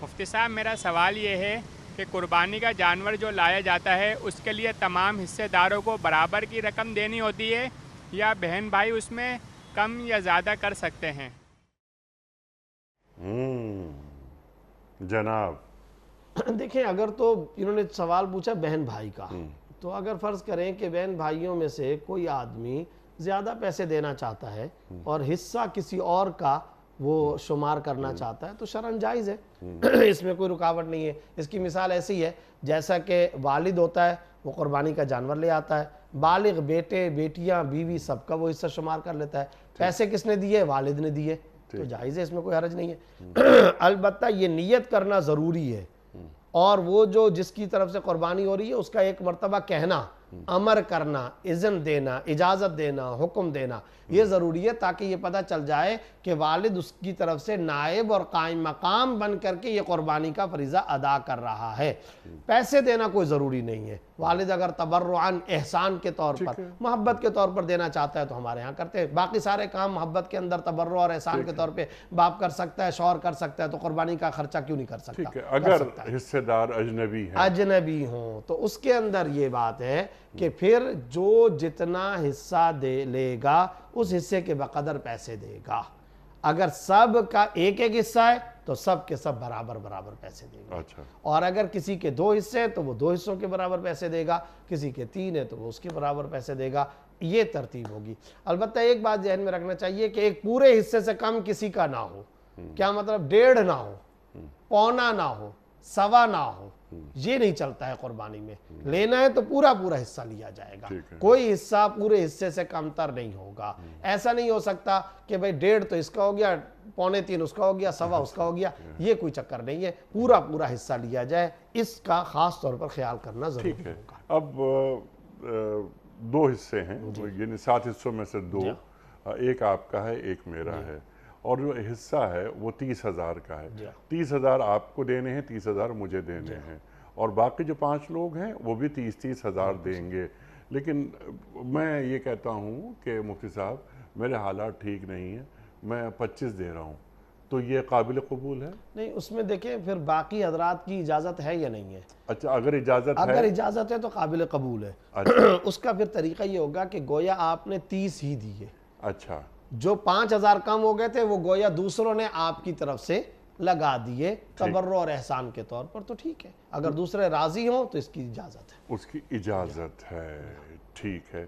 مفتی صاحب میرا سوال یہ ہے کہ قربانی کا جانور جو لایا جاتا ہے اس کے لیے تمام حصے داروں کو برابر کی رقم دینی ہوتی ہے یا بہن بھائی اس میں کم یا زیادہ کر سکتے ہیں؟ جناب دیکھیں، اگر تو انہوں نے سوال پوچھا بہن بھائی کا، تو اگر فرض کریں کہ بہن بھائیوں میں سے کوئی آدمی زیادہ پیسے دینا چاہتا ہے اور حصہ کسی اور کا وہ شمار کرنا چاہتا ہے تو شرعاً جائز ہے، اس میں کوئی رکاوٹ نہیں ہے۔ اس کی مثال ایسی ہے جیسا کہ والد ہوتا ہے وہ قربانی کا جانور لے آتا ہے، بالغ بیٹے بیٹیاں بیوی سب کا وہ حصہ شمار کر لیتا ہے، پیسے کس نے دیے؟ والد نے دیے، تو جائز ہے، اس میں کوئی حرج نہیں ہے۔ البتہ یہ نیت کرنا ضروری ہے، اور وہ جو جس کی طرف سے قربانی ہو رہی ہے اس کا ایک مرتبہ کہنا، امر کرنا، اذن دینا، اجازت دینا، حکم دینا، یہ ضروری ہے تاکہ یہ پتہ چل جائے کہ والد اس کی طرف سے نائب اور قائم مقام بن کر کے یہ قربانی کا فریضہ ادا کر رہا ہے۔ پیسے دینا کوئی ضروری نہیں ہے، والد اگر تبرعاً احسان کے طور پر محبت کے طور پر دینا چاہتا ہے تو ہمارے ہاں کرتے ہیں، باقی سارے کام محبت کے اندر تبرع اور احسان کے طور پہ باپ کر سکتا ہے، شوہر کر سکتا ہے، تو قربانی کا خرچہ کیوں نہیں کر سکتا؟ ٹھیک ہے، اگر حصے دار اجنبی ہیں، اجنبی ہوں تو اس کے اندر یہ بات ہے کہ پھر جو جتنا حصہ دے لے گا اس حصے کے بقدر پیسے دے گا۔ اگر سب کا ایک ایک حصہ ہے تو سب کے سب برابر برابر پیسے دے گا، اور اگر کسی کے دو حصے ہیں تو وہ دو حصوں کے برابر پیسے دے گا، کسی کے تین ہے تو وہ اس کے برابر پیسے دے گا، یہ ترتیب ہوگی۔ البتہ ایک بات ذہن میں رکھنا چاہیے کہ ایک پورے حصے سے کم کسی کا نہ ہو، کیا مطلب؟ ڈیڑھ نہ ہو، پونا نہ ہو، سوا نہ ہو، یہ نہیں چلتا ہے قربانی میں۔ لینا ہے تو پورا پورا حصہ لیا جائے گا، کوئی حصہ پورے حصے سے کم تر نہیں ہوگا۔ ایسا نہیں ہو سکتا کہ بھئی ڈیڑھ تو اس کا ہو گیا، پونے تین اس کا ہو گیا، سوا اس کا ہو گیا، یہ کوئی چکر نہیں ہے، پورا پورا حصہ لیا جائے، اس کا خاص طور پر خیال کرنا ضروری ہوگا۔ اب دو حصے ہیں، یعنی 7 حصوں میں سے 2، ایک آپ کا ہے ایک میرا ہے، اور جو حصہ ہے وہ 30,000 کا ہے، 30,000 آپ کو دینے ہیں، 30,000 مجھے دینے ہیں، اور باقی جو 5 لوگ ہیں وہ بھی 30,000 دیں گے۔ لیکن میں یہ کہتا ہوں کہ مفتی صاحب میرے حالات ٹھیک نہیں ہیں، میں 25 دے رہا ہوں، تو یہ قابل قبول ہے؟ نہیں، اس میں دیکھیں پھر باقی حضرات کی اجازت ہے یا نہیں ہے۔ اچھا، اگر اجازت ہے، اگر اجازت ہے تو قابل قبول ہے۔ اس کا پھر طریقہ یہ ہوگا کہ گویا آپ نے 30 ہی دیے، اچھا، جو 5,000 کم ہو گئے تھے وہ گویا دوسروں نے آپ کی طرف سے لگا دیے تبرع اور احسان کے طور پر، تو ٹھیک ہے۔ اگر دوسرے راضی ہوں تو اس کی اجازت ہے، اس کی اجازت ہے، ٹھیک ہے۔